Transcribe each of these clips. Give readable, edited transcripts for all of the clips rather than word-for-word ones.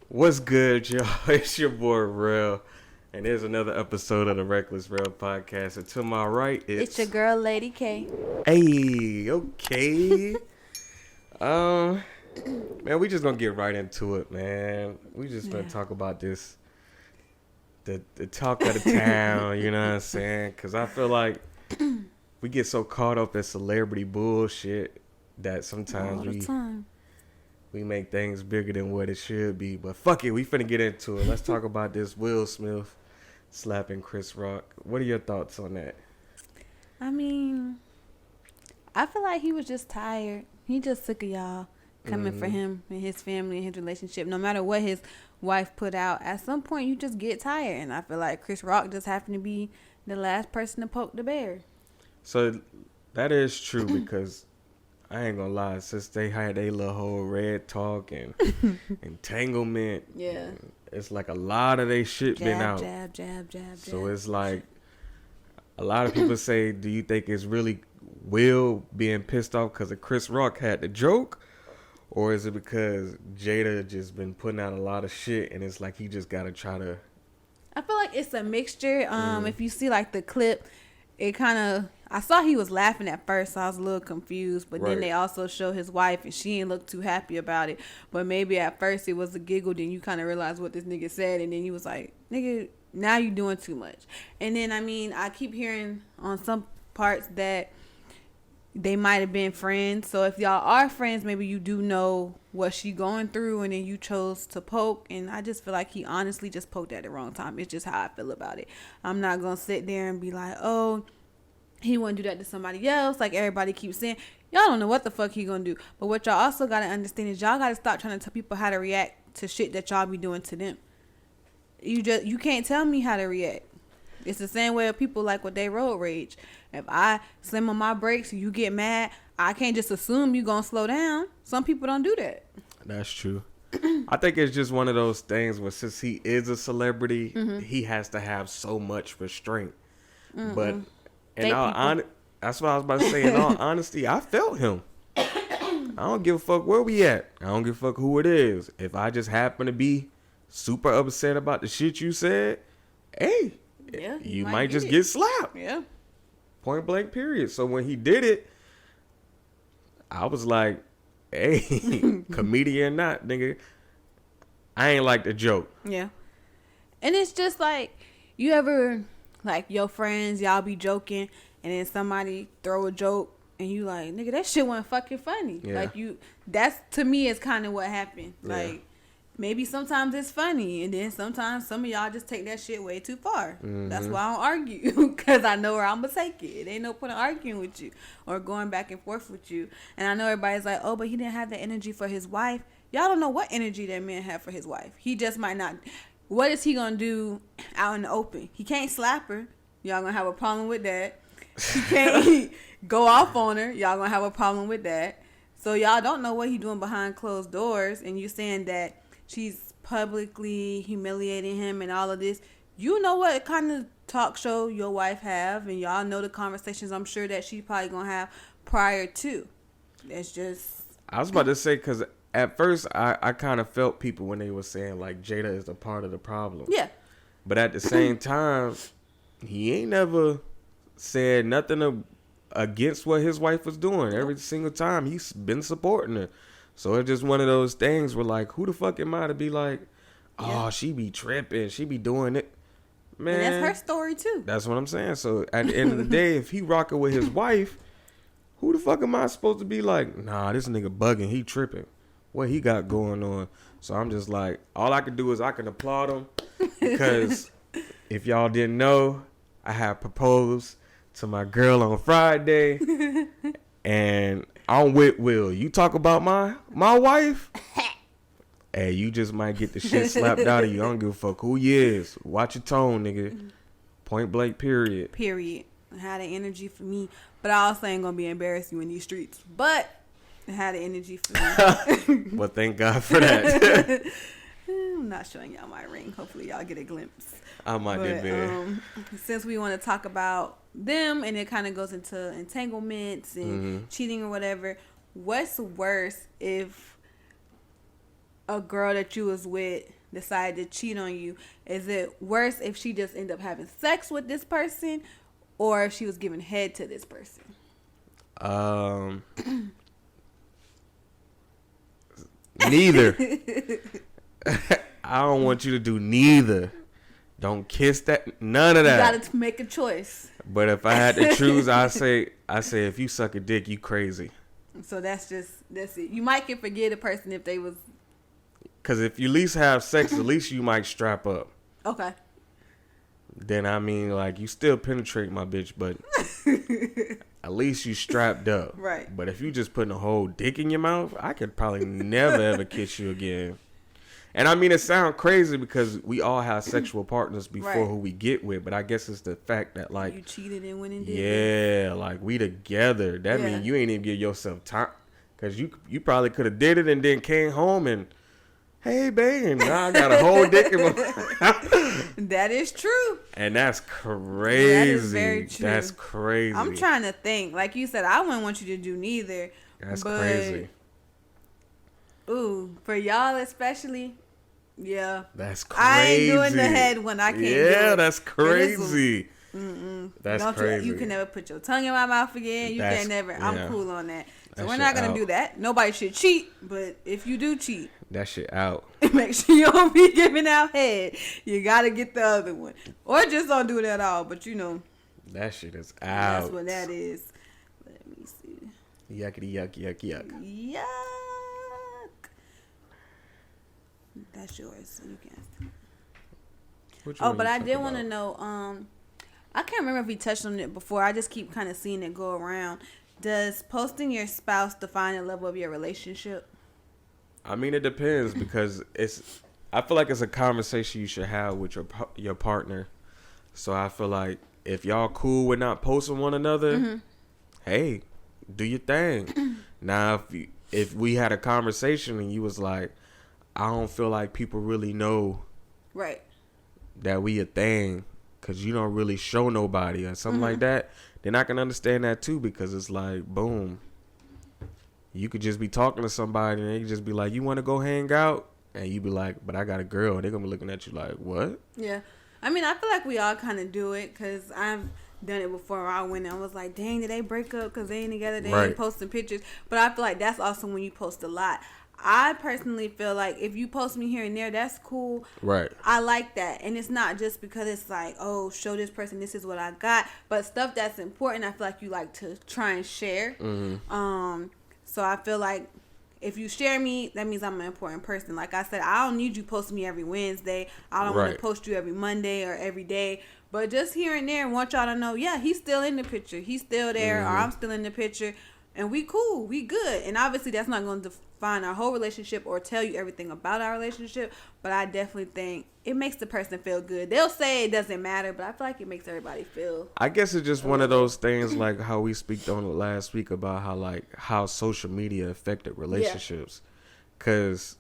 What's good, y'all? It's your boy RELL, and there's another episode of the Reckless RELL podcast. And to my right, It's your girl, Lady K. Hey, okay. Man, we just gonna get right into it, man. We just gonna talk about this, the talk of the town. You know what I'm saying? Because I feel like we get so caught up in celebrity bullshit that sometimes we make things bigger than what it should be. But fuck it, we finna get into it. Let's talk about this Will Smith slapping Chris Rock. What are your thoughts on that? I mean, I feel like he was just tired. He just sick of y'all coming for him and his family and his relationship. No matter what his wife put out, at some point you just get tired. And I feel like Chris Rock just happened to be the last person to poke the bear. So that is true because I ain't gonna lie, since they had a little whole red talk and entanglement, it's like a lot of they shit been out. Jab. So it's like a lot of people say, do you think it's really Will being pissed off because of Chris Rock had the joke? Or is it because Jada just been putting out a lot of shit and it's like he just gotta try to... I feel like it's a mixture. If you see like the clip, it kind of... I saw he was laughing at first, so I was a little confused. But then they also show his wife, and she didn't look too happy about it. But maybe at first it was a giggle, then you kind of realize what this nigga said, and then he was like, nigga, now you doing too much. And then, I mean, I keep hearing on some parts that they might have been friends. So if y'all are friends, maybe you do know what she going through, and then you chose to poke. And I just feel like he honestly just poked at the wrong time. It's just how I feel about it. I'm not going to sit there and be like, oh, he wouldn't do that to somebody else, like everybody keeps saying. Y'all don't know what the fuck he gonna do. But what y'all also gotta understand is y'all gotta stop trying to tell people how to react to shit that y'all be doing to them. You can't tell me how to react. It's the same way of people like with they road rage. If I slam on my brakes and you get mad, I can't just assume you gonna slow down. Some people don't do that. That's true. I think it's just one of those things where since he is a celebrity, he has to have so much restraint. But that's what I was about to say. In all honesty, I felt him. I don't give a fuck where we at. I don't give a fuck who it is. If I just happen to be super upset about the shit you said, hey, you might just get slapped. Yeah. Point blank period. So when he did it, I was like, hey, comedian or not, nigga, I ain't like the joke. Yeah. And it's just like, you ever... like, your friends, y'all be joking, and then somebody throw a joke, and you like, nigga, that shit wasn't fucking funny. Yeah. Like, that's, to me, is kind of what happened. Yeah. Like, maybe sometimes it's funny, and then sometimes some of y'all just take that shit way too far. That's why I don't argue, because I know where I'm going to take it. It ain't no point in arguing with you or going back and forth with you. And I know everybody's like, oh, but he didn't have the energy for his wife. Y'all don't know what energy that man had for his wife. He just might not... What is he going to do out in the open? He can't slap her. Y'all going to have a problem with that. He can't go off on her. Y'all going to have a problem with that. So y'all don't know what he doing behind closed doors. And you saying that she's publicly humiliating him and all of this. You know what kind of talk show your wife have. And y'all know the conversations I'm sure that she probably going to have prior to. That's just... I was about to say, because... At first, I kind of felt people when they were saying, like, Jada is a part of the problem. Yeah. But at the same time, he ain't never said nothing against what his wife was doing. Every single time, he's been supporting her. So it's just one of those things where, like, who the fuck am I to be like, oh, she be tripping, she be doing it. Man. And that's her story, too. That's what I'm saying. So at the end of the day, if he rocking with his wife, who the fuck am I supposed to be like, nah, this nigga bugging, he tripping. What he got going on. So I'm just like, all I can do is I can applaud him because if y'all didn't know, I had proposed to my girl on Friday and I'm with Will. You talk about my wife, hey, you just might get the shit slapped out of you. I don't give a fuck who you is. Watch your tone, nigga. Point blank, period. I had the energy for me, but I also ain't gonna be embarrassing you in these streets. But I had the energy for me. Well, thank God for that. I'm not showing y'all my ring. Hopefully y'all get a glimpse. I might be since we want to talk about them and it kind of goes into entanglements and cheating or whatever, what's worse if a girl that you was with decided to cheat on you, is it worse if she just ended up having sex with this person, or if she was giving head to this person? Neither. I don't want you to do neither. Don't kiss that. None of that. You gotta make a choice. But if I had to choose, I say if you suck a dick, you crazy. So that's it. You might can forget a person if they was. Cause if you at least have sex, at least you might strap up. Okay. Then I mean, like, you still penetrate my bitch, but at least you strapped up. Right. But if you just putting a whole dick in your mouth, I could probably never ever kiss you again. And I mean, it sounds crazy because we all have sexual partners before who we get with, but I guess it's the fact that, like, you cheated and went and did it. Like, we together. That means you ain't even give yourself time, because you probably could have did it and then came home and, hey, babe, now I got a whole dick in my That is true. And that's crazy. That is very true. That's crazy. I'm trying to think. Like you said, I wouldn't want you to do neither. That's crazy. Ooh, for y'all especially, yeah. That's crazy. I ain't doing the head when I can't do it. Yeah, that's crazy. That's crazy. You can never put your tongue in my mouth again. Can't never. Yeah. I'm cool on that. So we're not gonna do that. Nobody should cheat, but if you do cheat, that shit out. Make sure you don't be giving out head. You gotta get the other one, or just don't do it at all. But you know, that shit is out. That's what that is. Let me see. Yuckity yuck yuck yuck. Yuck. That's yours. So you can. Oh, but I did want to know. I can't remember if we touched on it before. I just keep kind of seeing it go around. Does posting your spouse define the level of your relationship? I mean, it depends, because I feel like it's a conversation you should have with your partner. So I feel like if y'all cool with not posting one another, hey, do your thing. Now, if we had a conversation and you was like, I don't feel like people really know that we a thing, because you don't really show nobody or something like that, then I can understand that too, because it's like, boom, you could just be talking to somebody and they could just be like, you want to go hang out? And you be like, but I got a girl. They're going to be looking at you like, what? Yeah. I mean, I feel like we all kind of do it, because I've done it before. I went and was like, dang, did they break up because they ain't together? They ain't posting pictures. But I feel like that's also when you post a lot. I personally feel like if you post me here and there, that's cool. Right. I like that. And it's not just because it's like, oh, show this person this is what I got. But stuff that's important, I feel like you like to try and share. So I feel like if you share me, that means I'm an important person. Like I said, I don't need you posting me every Wednesday. I don't want to post you every Monday or every day. But just here and there, I want y'all to know, yeah, he's still in the picture. He's still there, or I'm still in the picture. And we cool. We good. And obviously, that's not going to define our whole relationship or tell you everything about our relationship. But I definitely think it makes the person feel good. They'll say it doesn't matter, but I feel like it makes everybody feel. I guess it's just one of those things, like how we speak on it last week about how social media affected relationships. Because,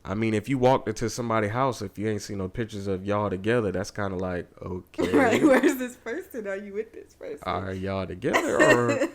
I mean, if you walked into somebody's house, if you ain't seen no pictures of y'all together, that's kind of like, okay. Right, where's this person? Are you with this person? Are y'all together or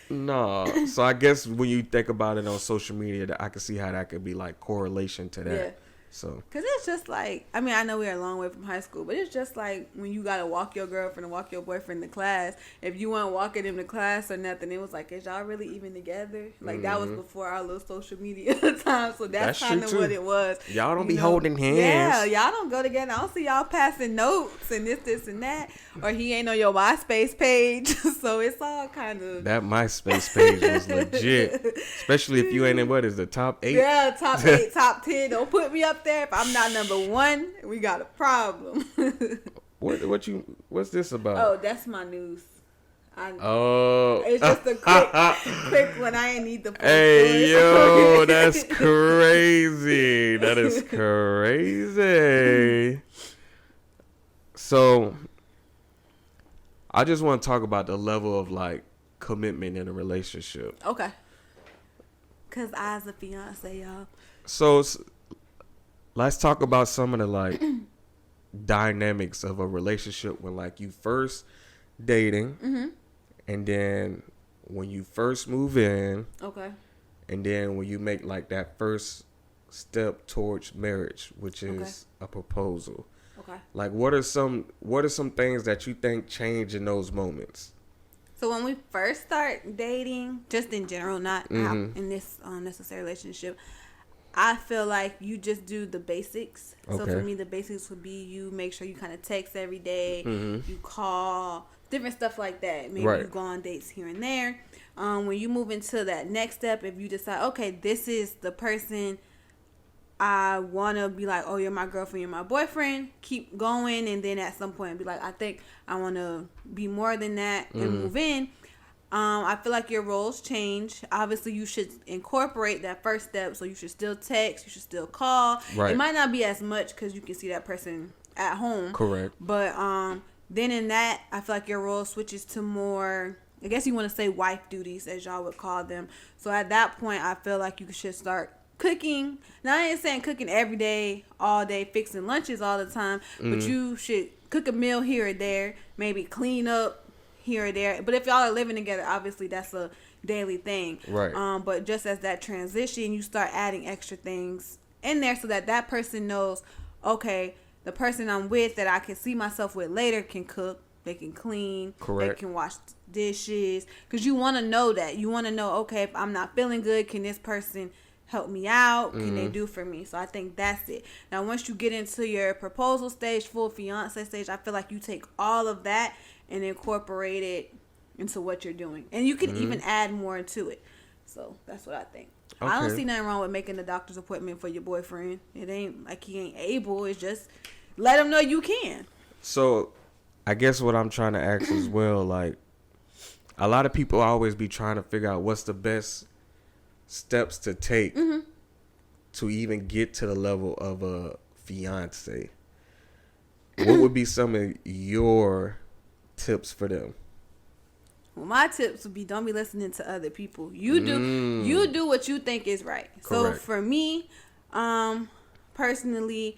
no? So I guess when you think about it on social media, I can see how that could be like correlation to that. Yeah. So, because it's just like, I mean, I know we're a long way from high school, but it's just like when you got to walk your girlfriend and walk your boyfriend to class. If you weren't walking them to class or nothing, it was like, is y'all really even together? Like, that was before our little social media time. So that's kind of what it was. Y'all don't be holding hands. Yeah, y'all don't go together. I don't see y'all passing notes and this, and that. Or he ain't on your MySpace page. So it's all kind of. That MySpace page was legit. Especially if you ain't in, what is the top 8? Yeah, top 8, top 10. Don't put me up there. If I'm not number 1, we got a problem. What's this about? Oh, that's my news. It's just a quick one. I ain't need the full Hey, yo, that's crazy. That is crazy. So, I just want to talk about the level of, like, commitment in a relationship. Okay. Because I's a fiance, y'all. So, let's talk about some of the, like, dynamics of a relationship when, like, you first dating, and then when you first move in, okay, and then when you make, like, that first step towards marriage, which is a proposal. Okay. Like, what are some things that you think change in those moments? So when we first start dating, just in general, not in this necessary relationship, I feel like you just do the basics. Okay. So for me, the basics would be you make sure you kind of text every day, you call, different stuff like that. Maybe you go on dates here and there. When you move into that next step, if you decide, okay, this is the person I want to be like, oh, you're my girlfriend, you're my boyfriend, keep going. And then at some point be like, I think I want to be more than that and move in. I feel like your roles change. Obviously, you should incorporate that first step. So you should still text, you should still call. Right. It might not be as much because you can see that person at home. Correct. But then in that, I feel like your role switches to more, I guess you want to say wife duties, as y'all would call them. So at that point, I feel like you should start cooking. Now, I ain't saying cooking every day, all day, fixing lunches all the time, but you should cook a meal here or there, maybe clean up here or there. But if y'all are living together, obviously that's a daily thing. Right. But just as that transition, you start adding extra things in there so that person knows, okay, the person I'm with that I can see myself with later can cook, they can clean, Correct. They can wash dishes. Because you want to know that. You want to know, okay, if I'm not feeling good, can this person help me out? Can they do for me? So I think that's it. Now, once you get into your proposal stage, full fiance stage, I feel like you take all of that and incorporate it into what you're doing. And you can even add more to it. So that's what I think. Okay. I don't see nothing wrong with making a doctor's appointment for your boyfriend. It ain't like he ain't able. It's just let him know you can. So I guess what I'm trying to ask as well, like, a lot of people always be trying to figure out what's the best steps to take to even get to the level of a fiance. What would be some of your tips for them? Well, my tips would be don't be listening to other people. You do what you think is right. Correct. So for me, personally,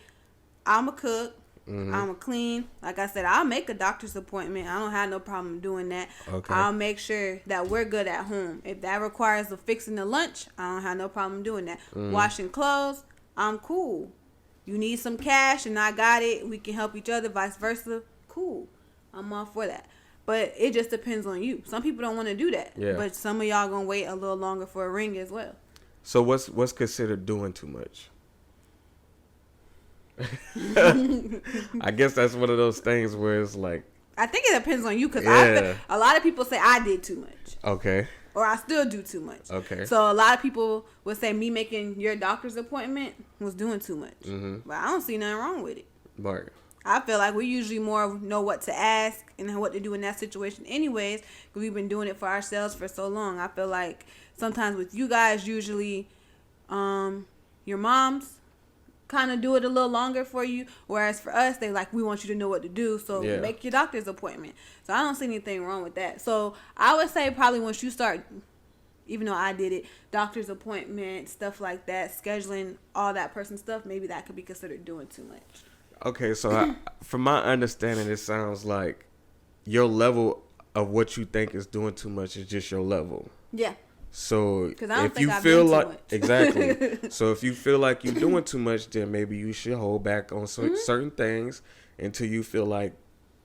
I'm a cook. I'm a clean. Like I said, I'll make a doctor's appointment. I don't have no problem doing that. Okay. I'll make sure that we're good at home. If that requires the fixing the lunch, I don't have no problem doing that. Washing clothes, I'm cool. You need some cash and I got it. We can help each other, vice versa. Cool. I'm all for that. But it just depends on you. Some people don't want to do that. Yeah. But some of y'all gonna wait a little longer for a ring as well. So what's considered doing too much? I guess that's one of those things where it's like, I think it depends on you because a lot of people say I did too much. Okay. Or I still do too much. Okay. So a lot of people would say me making your doctor's appointment was doing too much. But I don't see nothing wrong with it. Right. I feel like we usually more know what to ask and what to do in that situation anyways because we've been doing it for ourselves for so long. I feel like sometimes with you guys, usually your moms kind of do it a little longer for you, whereas for us, they like, we want you to know what to do, so make your doctor's appointment. So I don't see anything wrong with that. So I would say probably once you start, even though I did it, doctor's appointment, stuff like that, scheduling all that person stuff, maybe that could be considered doing too much. Okay, so from my understanding, it sounds like your level of what you think is doing too much is just your level. Yeah. So if you feel like exactly, so if you feel like you're doing too much, then maybe you should hold back on certain things until you feel like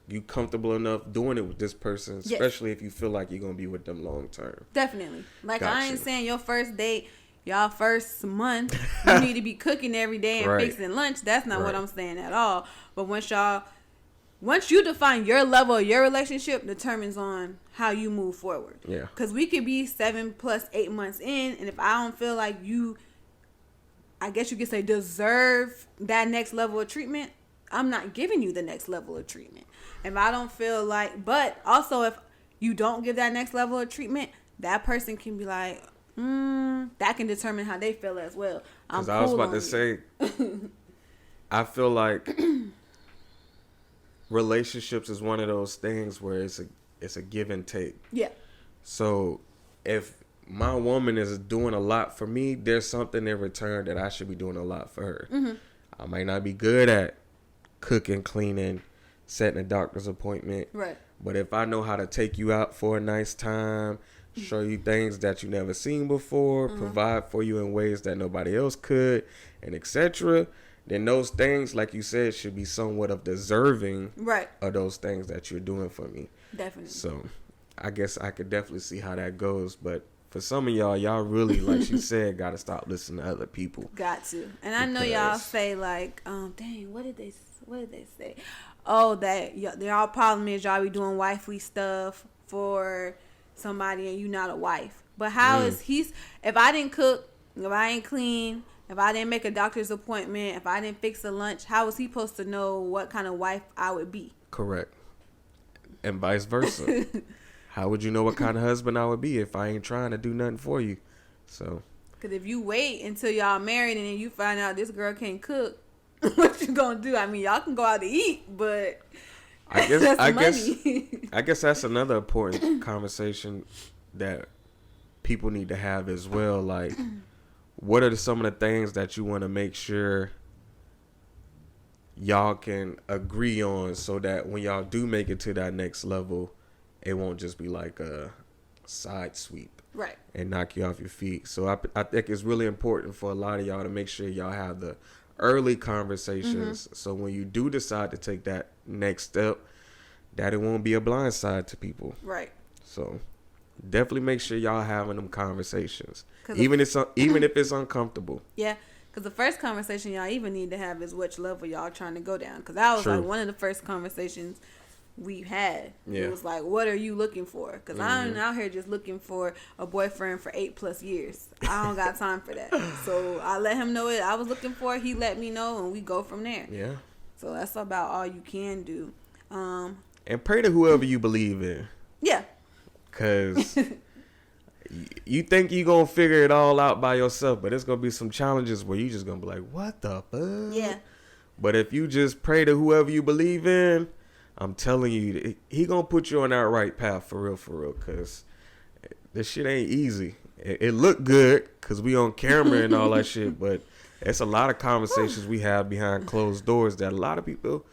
you comfortable enough doing it with this person, especially if you feel like you're gonna be with them long term. Definitely. Like I ain't saying your first date, y'all first month, you need to be cooking every day and fixing lunch. That's not what I'm saying at all. But once you define your level of your relationship, determines on how you move forward. Yeah. Because we could be 7 + 8 months in, and if I don't feel like you, I guess you could say, deserve that next level of treatment, I'm not giving you the next level of treatment. If I don't feel like, but also if you don't give that next level of treatment, that person can be like, that can determine how they feel as well. Because I was about to say, I feel like relationships is one of those things where it's a give and take. Yeah. So if my woman is doing a lot for me, there's something in return that I should be doing a lot for her. I might not be good at cooking, cleaning, setting a doctor's appointment. Right. But if I know how to take you out for a nice time, show you things that you never seen before, provide for you in ways that nobody else could, and etc., then those things, like you said, should be somewhat of deserving of those things that you're doing for me. Definitely. So I guess I could definitely see how that goes. But for some of y'all really, like she said, got to stop listening to other people. Got to. And I know y'all say like, dang, what did they say? Oh, that y'all problem is y'all be doing wifely stuff for somebody and you not a wife. But how is if I didn't cook, if I ain't clean, if I didn't make a doctor's appointment, if I didn't fix a lunch, how was he supposed to know what kind of wife I would be? Correct. And vice versa. How would you know what kind of husband I would be if I ain't trying to do nothing for you? So. Because if you wait until y'all married and then you find out this girl can't cook, what you gonna do? I mean, y'all can go out to eat, but I guess that's another important conversation that people need to have as well. Like, what are some of the things that you want to make sure y'all can agree on so that when y'all do make it to that next level, it won't just be like a side sweep and knock you off your feet. So I think it's really important for a lot of y'all to make sure y'all have the early conversations so when you do decide to take that next step, that it won't be a blind side to people. Right. So definitely make sure y'all having them conversations, even if it's uncomfortable. Yeah. Because the first conversation y'all even need to have is which level y'all trying to go down. Because that was like one of the first conversations we had. Yeah. It was like, what are you looking for? Because I'm out here just looking for a boyfriend for 8+ years. I don't got time for that. So I let him know what I was looking for. He let me know, and we go from there. Yeah. So that's about all you can do. And pray to whoever you believe in. Yeah. Because you think you're going to figure it all out by yourself, but it's going to be some challenges where you just going to be like, what the fuck? Yeah. But if you just pray to whoever you believe in, I'm telling you, he going to put you on that right path for real, because this shit ain't easy. It look good because we on camera and all that shit, but it's a lot of conversations we have behind closed doors that a lot of people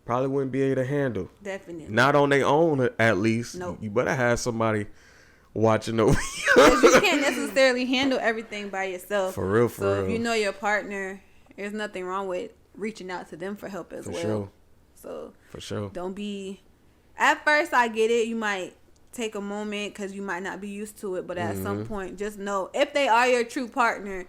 probably wouldn't be able to handle. Definitely. Not on their own, at least. Nope. You better have somebody watching over you. Because you can't necessarily handle everything by yourself. For real. So if you know your partner, there's nothing wrong with reaching out to them for help as well. Sure. So for sure. Don't be. At first, I get it. You might take a moment because you might not be used to it, but at some point, just know if they are your true partner,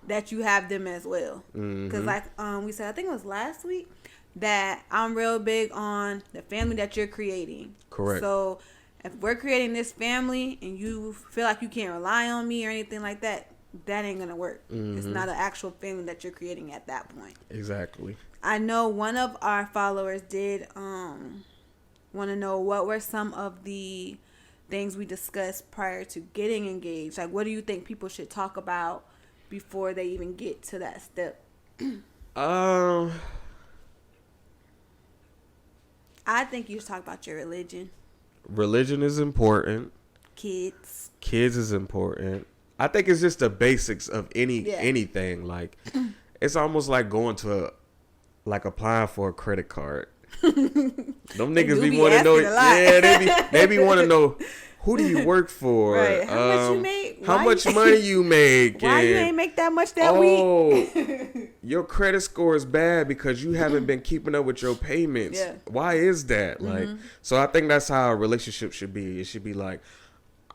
that you have them as well. Because like we said, I think it was last week, that I'm real big on the family that you're creating. Correct. So if we're creating this family and you feel like you can't rely on me or anything like that, that ain't gonna work. It's not an actual family that you're creating at that point. Exactly. I know one of our followers did want to know what were some of the things we discussed prior to getting engaged. Like, what do you think people should talk about before they even get to that step? I think you should talk about your religion. Religion is important. Kids is important. I think it's just the basics of anything. Like, it's almost like going to applying for a credit card. Them niggas be want to know. Yeah, they be want to know, who do you work for? Right. How much you make? How much money you make? Why you ain't make that much that week? Your credit score is bad because you haven't been keeping up with your payments. Yeah. Why is that? Like, so I think that's how a relationship should be. It should be like,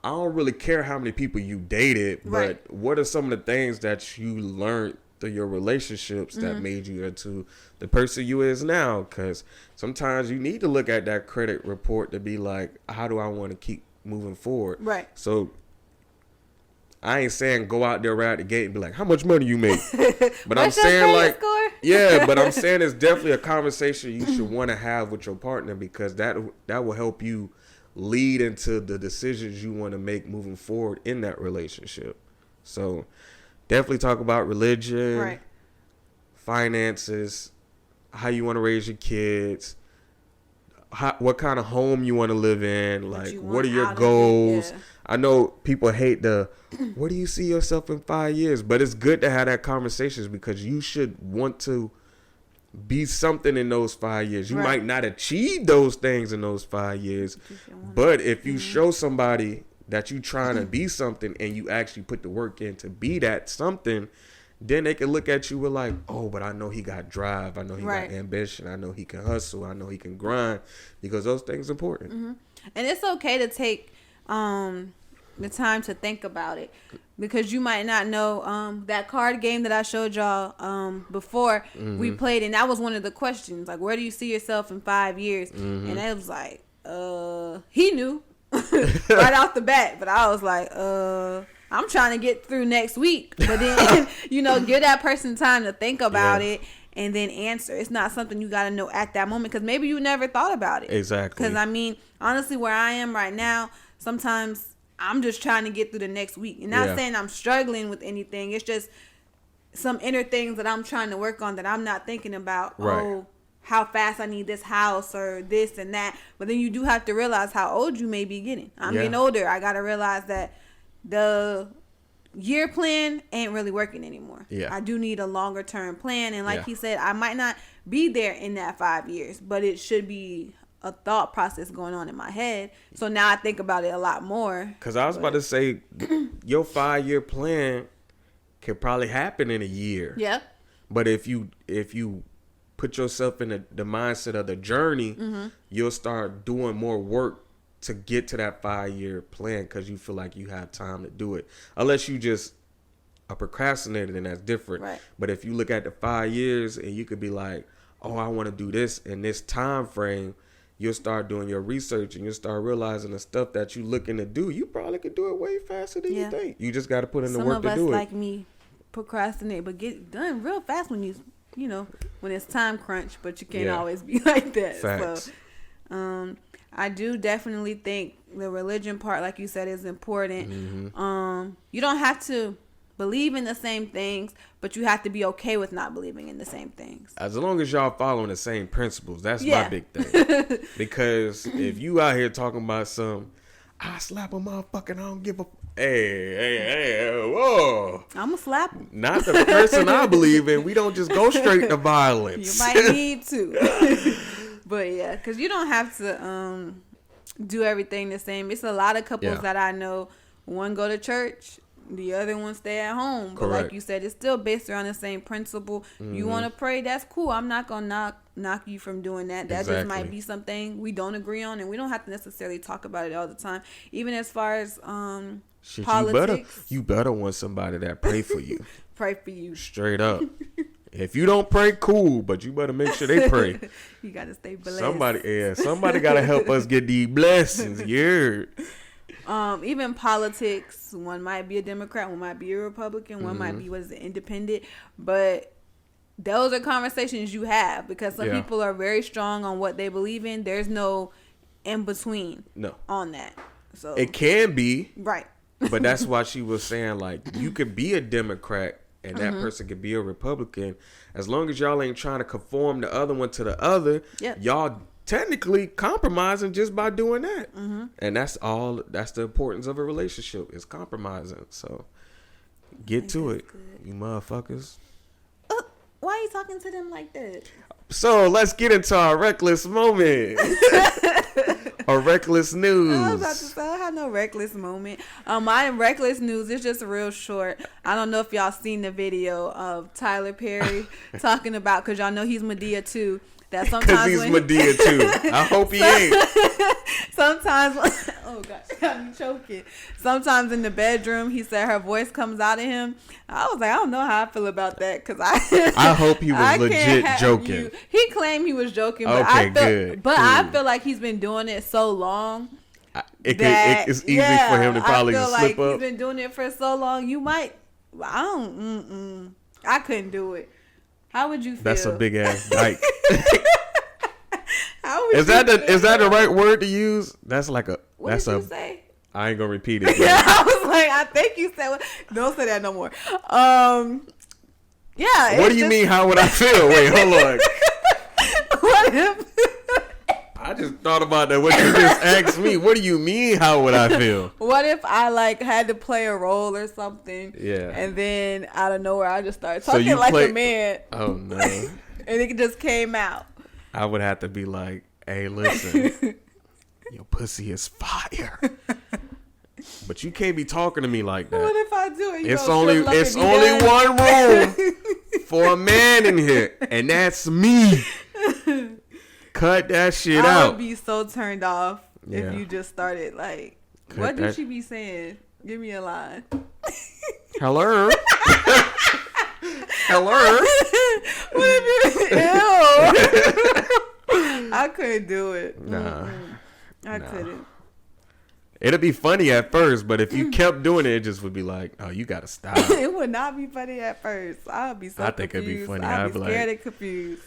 I don't really care how many people you dated, but what are some of the things that you learned through your relationships that made you into the person you is now? Because sometimes you need to look at that credit report to be like, how do I want to keep moving forward? Right. So I ain't saying go out there right out the gate and be like, how much money you make? But I'm saying like, yeah, but I'm saying it's definitely a conversation you should want to have with your partner, because that will help you lead into the decisions you want to make moving forward in that relationship. So definitely talk about religion, finances, how you want to raise your kids, what kind of home you want to live in, like what are your goals. Yeah. I know people hate where do you see yourself in 5 years? But it's good to have that conversations, because you should want to be something in those 5 years. You might not achieve those things in those 5 years, but if you show somebody that you trying to be something and you actually put the work in to be that something, then they can look at you with like, oh, but I know he got drive. I know he got ambition. I know he can hustle. I know he can grind, because those things are important. Mm-hmm. And it's okay to take the time to think about it, because you might not know that card game that I showed y'all before we played, and that was one of the questions, like, where do you see yourself in 5 years? And it was like, he knew right off the bat, but I was like, I'm trying to get through next week. But then, give that person time to think about it and then answer. It's not something you got to know at that moment, because maybe you never thought about it. Exactly. Because, I mean, honestly, where I am right now, sometimes I'm just trying to get through the next week. And not saying I'm struggling with anything. It's just some inner things that I'm trying to work on that I'm not thinking about. Right. Oh, how fast I need this house or this and that. But then you do have to realize how old you may be getting. I'm getting older. I got to realize that the year plan ain't really working anymore. I do need a longer term plan. And like he said, I might not be there in that 5 years, but it should be a thought process going on in my head. So now I think about it a lot more. Because I was about to say, your 5-year plan could probably happen in a year. Yeah. But if you put yourself in the mindset of the journey, you'll start doing more work to get to that 5-year plan, because you feel like you have time to do it. Unless you just are procrastinating, and that's different. Right. But if you look at the 5 years and you could be like, oh, I want to do this in this time frame, you'll start doing your research and you'll start realizing the stuff that you looking to do, you probably could do it way faster than you think. You just got to put in the work to do it. Some of us, like me, procrastinate, but get done real fast when when it's time crunch, but you can't always be like that. Facts. So, I do definitely think the religion part, like you said, is important. You don't have to believe in the same things, but you have to be okay with not believing in the same things. As long as y'all following the same principles, that's my big thing. Because if you out here talking about I slap a motherfucker, I don't give a... Hey, whoa. I'm going to slap him. Not the person I believe in. We don't just go straight to violence. You might need to. But yeah, because you don't have to do everything the same. It's a lot of couples that I know. One go to church, the other one stay at home. But like you said, it's still based around the same principle. You want to pray, that's cool. I'm not going to knock you from doing that. That just might be something we don't agree on, and we don't have to necessarily talk about it all the time. Even as far as politics. You better want somebody that pray for you. Pray for you. Straight up. If you don't pray, cool, but you better make sure they pray. You got to stay blessed. Somebody got to help us get these blessings. Yeah. Even politics, one might be a Democrat, one might be a Republican, one might be independent, but those are conversations you have, because some people are very strong on what they believe in. There's no in between on that. So it can be right, but that's why she was saying, like, you could be a Democrat and that person could be a Republican, as long as y'all ain't trying to conform the other one to the other. Y'all technically compromising just by doing that. And that's the importance of a relationship, is compromising. So get to it, you motherfuckers. Why are you talking to them like that? So let's get into our reckless moment. Or reckless news. I was about to say, I had no reckless moment. My reckless news is just real short. I don't know if y'all seen the video of Tyler Perry talking about, because y'all know he's Madea too. That sometimes he's Madea too. I hope he ain't. Sometimes, oh gosh, got me choking. Sometimes in the bedroom, he said her voice comes out of him. I was like, I don't know how I feel about that, because I hope he was legit joking. He claimed he was joking, but good. I feel like he's been doing it so long. It's easy for him to probably just slip up. He's been doing it for so long. You might. I couldn't do it. How would you feel? That's a big ass dyke. Is that the right word to use? That's like a. What did you say? I ain't gonna repeat it. Yeah, I was like, I think you said. Don't say that no more. Yeah. What do you mean? How would I feel? Wait, hold on. What if? I just thought about that. What you just asked me. What do you mean? How would I feel? What if I had to play a role or something? Yeah. And then out of nowhere, I just started talking a man. Oh no. And it just came out. I would have to be like, hey, listen, your pussy is fire. But you can't be talking to me like that. What if I do it? It's only one room for a man in here, and that's me. Cut that shit out. I would be so turned off if you just started like. What did she be saying? Give me a line. Hello. Hello. What if you? Ew. I couldn't do it. Nah. I couldn't. It'd be funny at first, but if you kept doing it, it just would be like, oh, you gotta stop. It would not be funny at first. I would be so confused. I think it'd be funny. I'd be scared and confused.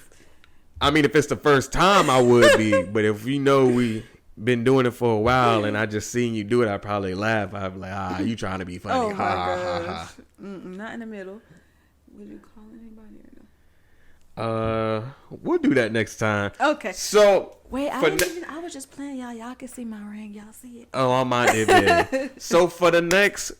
I mean, if it's the first time, I would be. But if we know we been doing it for a while and I just seen you do it, I'd probably laugh. I'd be like, you trying to be funny. Oh, my gosh. Not in the middle. Would you call anybody or no? We'll do that next time. Okay. So wait, I was just playing y'all. Y'all can see my ring. Y'all see it? Oh, I might have. So for the next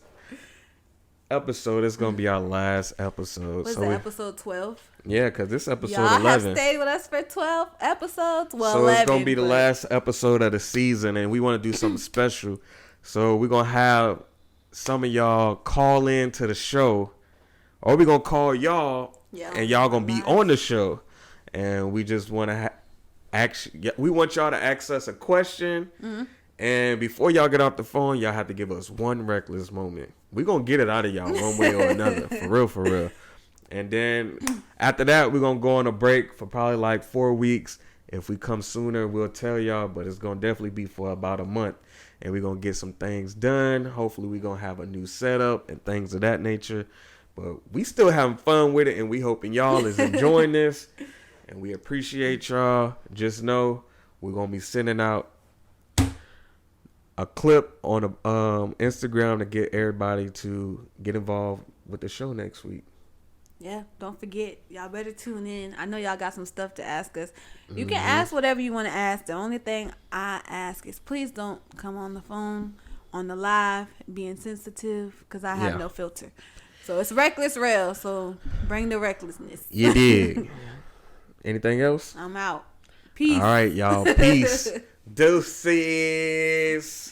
episode, it's gonna be our last episode. Was it episode 12? Yeah, because this episode y'all 11. Have stayed with us for 12 episodes. Well, so 11, it's gonna be the last episode of the season, and we want to do something special. So we're gonna have some of y'all call in to the show, or we're gonna call y'all. Yeah, and y'all gonna be on the show, and we just want to we want y'all to ask us a question, and before y'all get off the phone, y'all have to give us one reckless moment. We gonna get it out of y'all one way or another, for real. And then after that, we're gonna go on a break for probably like 4 weeks. If we come sooner, we'll tell y'all, but it's gonna definitely be for about a month, and we're gonna get some things done. Hopefully, we're gonna have a new setup and things of that nature. But we still having fun with it, and we hoping y'all is enjoying this, and we appreciate y'all. Just know we're gonna be sending out a clip on Instagram to get everybody to get involved with the show next week. Yeah, don't forget, y'all better tune in. I know y'all got some stuff to ask us. You can ask whatever you want to ask. The only thing I ask is please don't come on the phone, on the live, being sensitive, because I have no filter. So it's reckless RELL, so bring the recklessness. You dig. Anything else? I'm out. Peace. All right, y'all. Peace. Deuces.